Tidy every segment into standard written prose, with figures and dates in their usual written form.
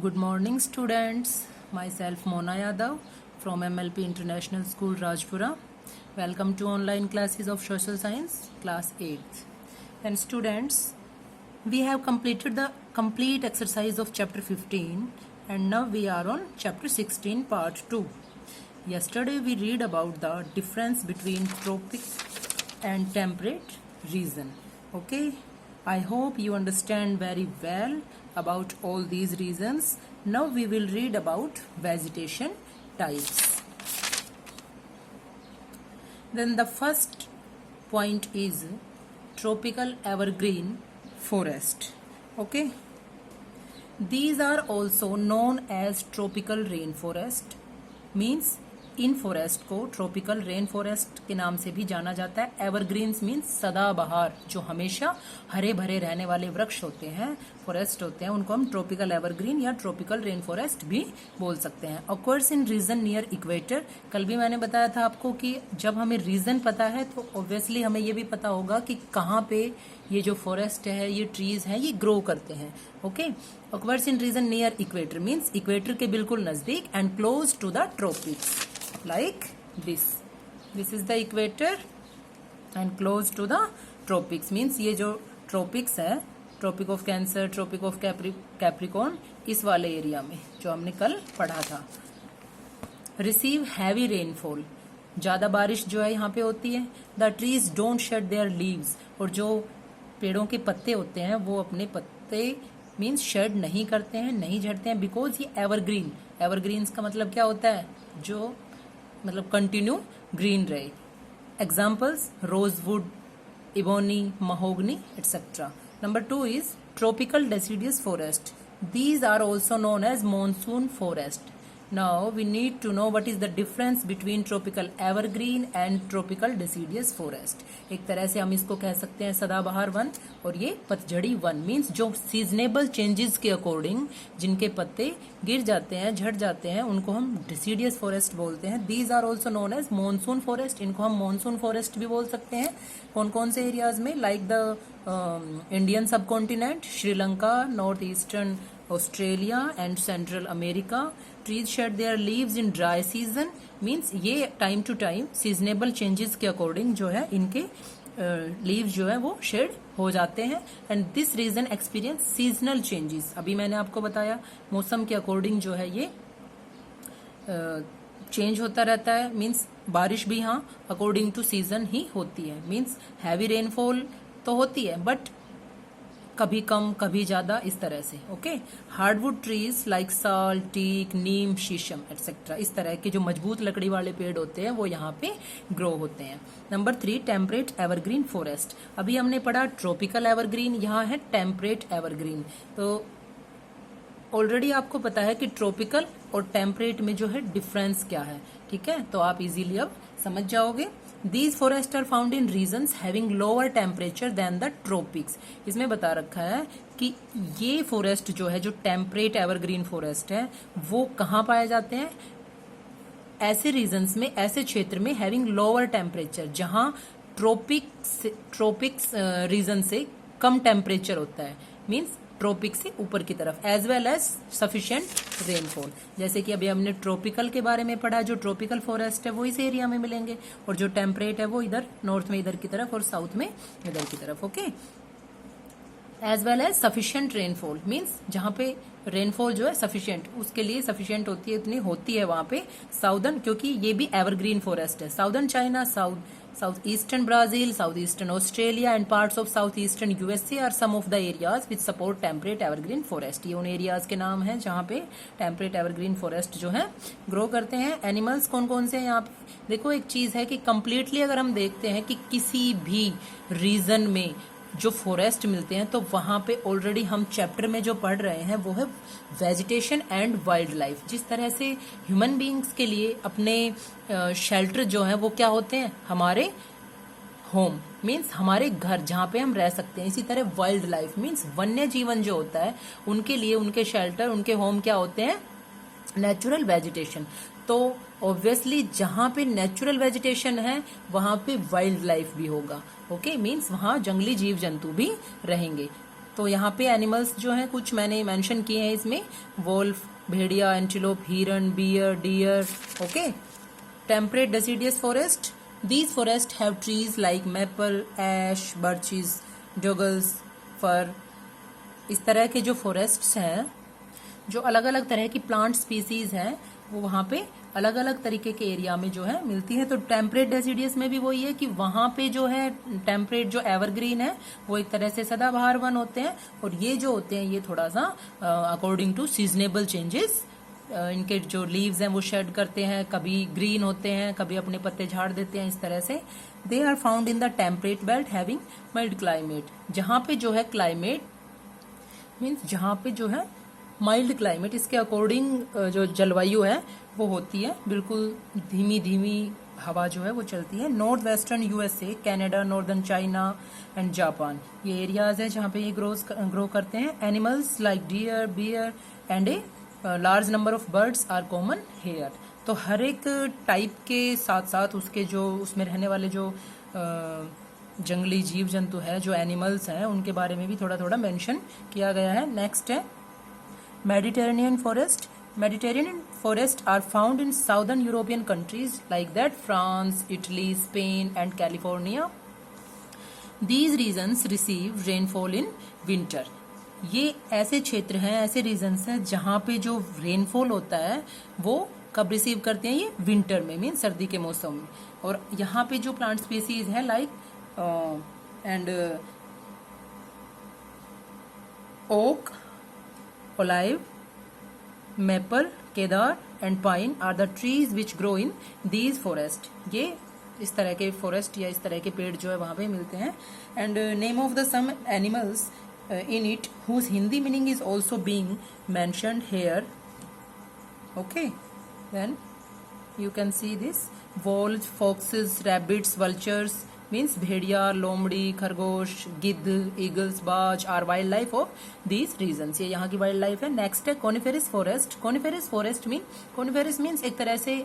Good morning, students. Myself Mona Yadav from MLP International School, Rajpura. Welcome to online classes of Social Science, class 8th. And students, we have completed the complete exercise of chapter 15 and now we are on chapter 16, part 2. Yesterday we read about the difference between tropic and temperate region. Okay, I hope you understand very well about all these reasons. Now we will read about vegetation types. Then the first point is tropical evergreen forest. Okay, these are also known as tropical rainforest. Means in forest को tropical rain forest के नाम से भी जाना जाता है. Evergreens means सदाबहार, जो हमेशा हरे भरे रहने वाले वृक्ष होते हैं, फॉरेस्ट होते हैं, उनको हम ट्रॉपिकल एवरग्रीन या ट्रॉपिकल रेन फॉरेस्ट भी बोल सकते हैं. Occurs in region near equator. कल भी मैंने बताया था आपको कि जब हमें रीजन पता है तो ऑब्वियसली हमें ये भी पता होगा कि कहाँ पे ये जो फॉरेस्ट है, ये ट्रीज है, ये ग्रो करते हैं. Okay, occurs in region near equator means equator के बिल्कुल नजदीक and close to the tropics. Like this is the equator and close to the tropics. means ये जो tropics है, tropic of cancer, tropic of capricorn, इस वाले area में जो हमने कल पढ़ा था. receive heavy rainfall, ज्यादा बारिश जो है यहाँ पे होती है. the trees don't shed their leaves, और जो पेड़ों के पत्ते होते हैं वो अपने पत्ते मीन्स शेड नहीं करते हैं, नहीं झड़ते हैं, बिकॉज ये एवरग्रीन. एवरग्रीन्स का मतलब क्या होता है? जो मतलब कंटिन्यू ग्रीन रहे. Examples rosewood, ebony, mahogany etcetera. Number 2 is tropical deciduous forest. These are also known as monsoon forest. Now we need to know what is the difference between tropical evergreen and tropical deciduous forest. एक तरह से हम इसको कह सकते हैं सदाबहार one और ये पतझड़ी वन. मीन्स जो सीजनेबल चेंजेस के अकॉर्डिंग जिनके पत्ते गिर जाते हैं, झड़ जाते हैं, उनको हम डेसिडियस फॉरेस्ट बोलते हैं. These are also known as monsoon forest. इनको हम मॉनसून फॉरेस्ट भी बोल सकते हैं. कौन कौन से एरियाज में? Like the Indian subcontinent, Sri Lanka, north eastern Australia and central America. Trees shed their leaves in dry season. Means ये time to time seasonable changes के अकॉर्डिंग जो है इनके लीव्स जो है वो शेड हो जाते हैं. And this region experience seasonal changes. अभी मैंने आपको बताया मौसम के अकॉर्डिंग जो है ये चेंज होता रहता है. मीन्स बारिश भी हाँ अकॉर्डिंग टू सीजन ही होती है. मीन्स हैवी रेनफॉल तो होती है बट कभी कम कभी ज्यादा, इस तरह से. ओके, हार्डवुड ट्रीज लाइक साल, टीक, नीम, शीशम एटसेट्रा, इस तरह के जो मजबूत लकड़ी वाले पेड़ होते हैं वो यहाँ पे ग्रो होते हैं. Number 3 temperate evergreen forest. अभी हमने पढ़ा ट्रॉपिकल एवरग्रीन, यहाँ है टेम्परेट एवरग्रीन. तो ऑलरेडी आपको पता है कि ट्रॉपिकल और टेम्परेट में जो है डिफरेंस क्या है. ठीक है, तो आप इजीली अब समझ जाओगे. These forests are found in regions having lower temperature than the tropics. इसमें बता रखा है कि ये फॉरेस्ट जो है, जो टेम्परेट एवरग्रीन फॉरेस्ट है, वो कहाँ पाए जाते हैं? ऐसे रीजन्स में, ऐसे क्षेत्र में हैविंग लोअर टेम्परेचर, जहां ट्रोपिक्स रीजन से कम टेम्परेचर होता है. मीन्स ट्रॉपिक से ऊपर की तरफ. As well as sufficient rainfall. जैसे कि अभी हमने ट्रॉपिकल के बारे में पढ़ा, जो ट्रॉपिकल फॉरेस्ट है वो इस एरिया में मिलेंगे और जो टेम्परेट है वो इधर नॉर्थ में इधर की तरफ और साउथ में इधर की तरफ. Okay, as well as sufficient rainfall means जहां पे रेनफॉल जो है सफिशिएंट, उसके लिए सफिशिएंट होती है, इतनी होती है वहां पे. साउदर्न, क्योंकि ये भी एवरग्रीन फॉरेस्ट है. Southern China, south eastern Brazil, south eastern Australia and parts of south eastern USA are some of the areas which support temperate evergreen forest. ये उन एरियाज के नाम हैं जहां पे टेम्परेट एवरग्रीन फॉरेस्ट जो है ग्रो करते हैं. एनिमल्स कौन कौन से हैं यहाँ पे? देखो, एक चीज है कि कंप्लीटली अगर हम देखते हैं कि किसी भी रीजन में जो फॉरेस्ट मिलते हैं तो वहां पे ऑलरेडी हम चैप्टर में जो पढ़ रहे हैं वो है वेजिटेशन एंड वाइल्ड लाइफ. जिस तरह से ह्यूमन बीइंग्स के लिए अपने शेल्टर जो है वो क्या होते हैं? हमारे होम मीन्स हमारे घर जहाँ पे हम रह सकते हैं. इसी तरह वाइल्ड लाइफ मीन्स वन्य जीवन जो होता है उनके लिए उनके शेल्टर, उनके होम क्या होते हैं? Natural vegetation. तो ऑब्वियसली जहां पे नेचुरल वेजिटेशन है वहां पे वाइल्ड लाइफ भी होगा. ओके, मीन्स वहां जंगली जीव जंतु भी रहेंगे. तो यहाँ पे एनिमल्स जो हैं कुछ मैंने मेंशन किए हैं इसमें, वोल्फ, भेड़िया, एंटीलोप, हिरन, bear, deer. Okay. Temperate deciduous forest, these forest have trees like maple, ash, birches, Douglas, fir. इस तरह के जो फॉरेस्ट्स हैं, जो अलग अलग तरह की प्लांट स्पीसीज हैं, वो वहाँ पे अलग अलग तरीके के एरिया में जो है मिलती है। तो टेम्परेट डेसिडियस में भी वही है कि वहाँ पे जो है टेम्परेट जो एवरग्रीन है वो एक तरह से सदाबहार वन होते हैं, और ये जो होते हैं ये थोड़ा सा अकॉर्डिंग टू सीजनेबल चेंजेस इनके जो लीव्स हैं वो शेड करते हैं, कभी ग्रीन होते हैं, कभी अपने पत्ते झाड़ देते हैं, इस तरह से। They are found in the temperate belt having mild climate, जहाँ पे जो है क्लाइमेट मीन्स जहाँ पे जो है माइल्ड क्लाइमेट, इसके अकॉर्डिंग जो जलवायु है वो होती है, बिल्कुल धीमी धीमी हवा जो है वो चलती है। North western USA, Canada, northern China and Japan, ये एरियाज है जहाँ पे ये ग्रो करते हैं। Animals like deer, bear and a large number of birds are common here. तो हर एक टाइप के साथ साथ उसके जो उसमें रहने वाले जो जंगली जीव जंतु है, जो एनिमल्स हैं, उनके बारे में भी थोड़ा थोड़ा मेंशन किया गया है। नेक्स्ट है Mediterranean forest. Mediterranean forests are found in southern European countries like that France, Italy, Spain and California. These regions receive rainfall in winter. ये ऐसे क्षेत्र हैं, ऐसे रीजन्स हैं जहाँ पे जो रेनफॉल होता है वो कब रिसीव करते हैं, ये विंटर में, मीन सर्दी के मौसम में। और यहाँ पे जो प्लांट स्पीसीज है like and oak, olive, maple, cedar and pine are the trees which grow in these forest. ये इस तरह के फॉरेस्ट या इस तरह के पेड़ जो है वहां पे मिलते हैं। And name of the some animals in it whose Hindi meaning is also being mentioned here. Okay, then you can see this: wolves, foxes, rabbits, vultures means bhediya, lomdi, khargosh, gidd, eagles, बाज are wildlife of these regions. ये यहाँ की wildlife है। Next है coniferous forest. Coniferous forest means एक तरह से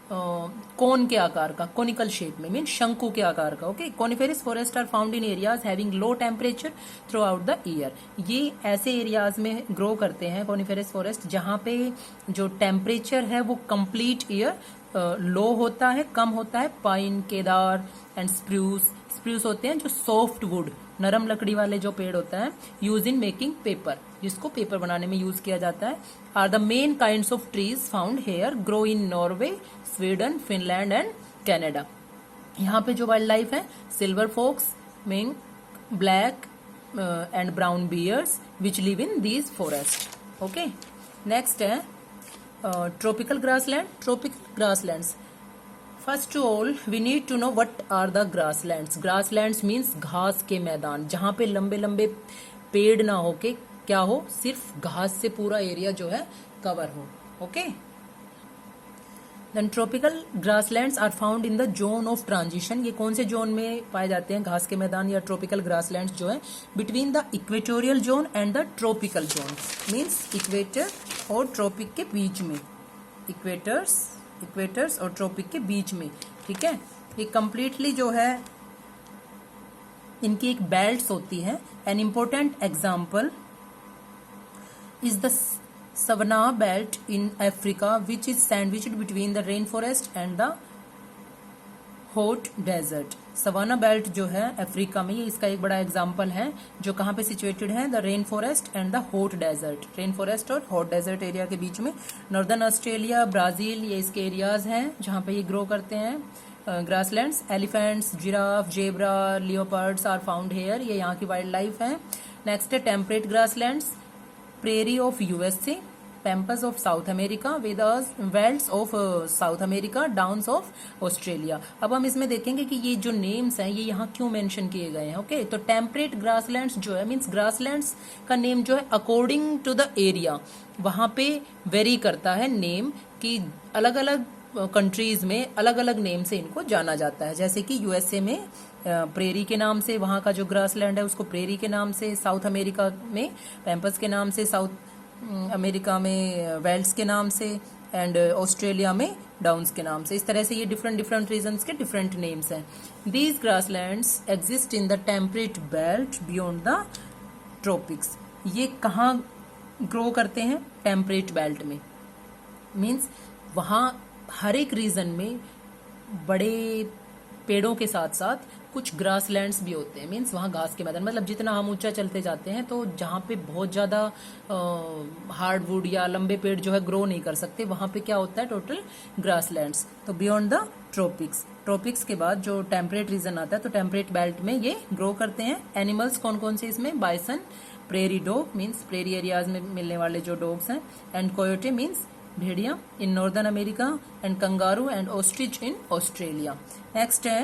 कोन के आकार का, कोनिकल शेप में, मीन शंकु के आकार का। Okay. Coniferous forest are found in areas having low temperature throughout the year. ये ऐसे एरियाज में ग्रो करते हैं कॉनिफेरस फॉरेस्ट जहाँ पे जो टेम्परेचर है वो कंप्लीट ईयर लो होता है, कम होता है। पाइन, केदार एंड स्प्रूस होते हैं जो सॉफ्ट वुड, नरम लकड़ी वाले जो पेड़ होता है, यूज इन मेकिंग पेपर, जिसको पेपर बनाने में यूज किया जाता है। Are the main kinds of trees found here, grow in Norway, Sweden, Finland and Canada. यहाँ पे जो वाइल्ड लाइफ है, silver fox, mink, black and brown bears which live in these forest. Okay. Next है tropical grassland. Tropical grasslands, first to all we need to know what are the grasslands. Grasslands means घास के मैदान, जहाँ पे लंबे लंबे पेड़ ना हो के क्या हो, सिर्फ घास से पूरा एरिया जो है कवर हो। Okay. Then tropical grasslands are found in the zone of transition. ये कौन से जोन में पाए जाते हैं घास के मैदान या ट्रॉपिकल ग्रासलैंड्स जो है? Between the equatorial zone and the tropical zone, means equator और ट्रॉपिक के बीच में, इक्वेटर्स और ट्रॉपिक के बीच में। ठीक है। ये कंप्लीटली जो है इनकी एक बेल्ट्स होती है। An important example is the savanna belt in Africa, which is sandwiched between the rainforest and the hot desert. Savanna belt जो है अफ्रीका में, ये इसका एक बड़ा एग्जाम्पल है, जो कहाँ पे सिचुएटेड है? The rain forest and the hot desert. Rain forest और हॉट डेजर्ट एरिया के बीच में। नॉर्दर्न ऑस्ट्रेलिया, ब्राजील, ये इसके एरियाज हैं जहाँ पे ये ग्रो करते हैं grasslands. Elephants, giraffe, zebra, leopards are found here, ये यहाँ की वाइल्ड लाइफ है। नेक्स्ट है temperate grasslands, prairie of USA, pampas of South America, velds of South America, downs of Australia. अब हम इसमें देखेंगे कि ये जो नेम्स हैं ये यहाँ क्यों मेंशन किए गए हैं। ओके। तो टेम्परेट ग्रासलैंड्स जो है, मीन्स ग्रासलैंड्स का नेम जो है अकॉर्डिंग टू द एरिया वहां पे वेरी करता है नेम, कि अलग अलग कंट्रीज में अलग अलग नेम से इनको जाना जाता है। जैसे कि यूएसए में प्रेरी के नाम से वहां का जो ग्रासलैंड है उसको प्रेरी के नाम से, साउथ अमेरिका में पैम्पस के नाम से, साउथ अमेरिका में वेल्ड्स के नाम से, एंड ऑस्ट्रेलिया में डाउन्स के नाम से। इस तरह से ये डिफरेंट रीजन्स के डिफरेंट नेम्स हैं। These grasslands exist in the temperate belt beyond the tropics. ये कहाँ ग्रो करते हैं? टेम्परेट बेल्ट में। मीन्स वहाँ हर एक रीजन में बड़े पेड़ों के साथ साथ कुछ ग्रासलैंड्स भी होते हैं। मीन्स वहाँ घास के मैदान, मतलब जितना हम ऊंचा चलते जाते हैं तो जहाँ पे बहुत ज़्यादा हार्डवुड या लंबे पेड़ जो है ग्रो नहीं कर सकते, वहाँ पे क्या होता है? Total grasslands. तो बियॉन्ड द ट्रॉपिक्स, ट्रॉपिक्स के बाद जो टेम्परेट रीजन आता है तो टेम्परेट बेल्ट में ये ग्रो करते हैं। एनिमल्स कौन कौन से इसमें? Bison, prairie dog means prairie areas में मिलने वाले जो डॉग्स हैं, एंड कोयोटे मीन्स भेड़िया in northern America, and kangaroo and ostrich in Australia. Next है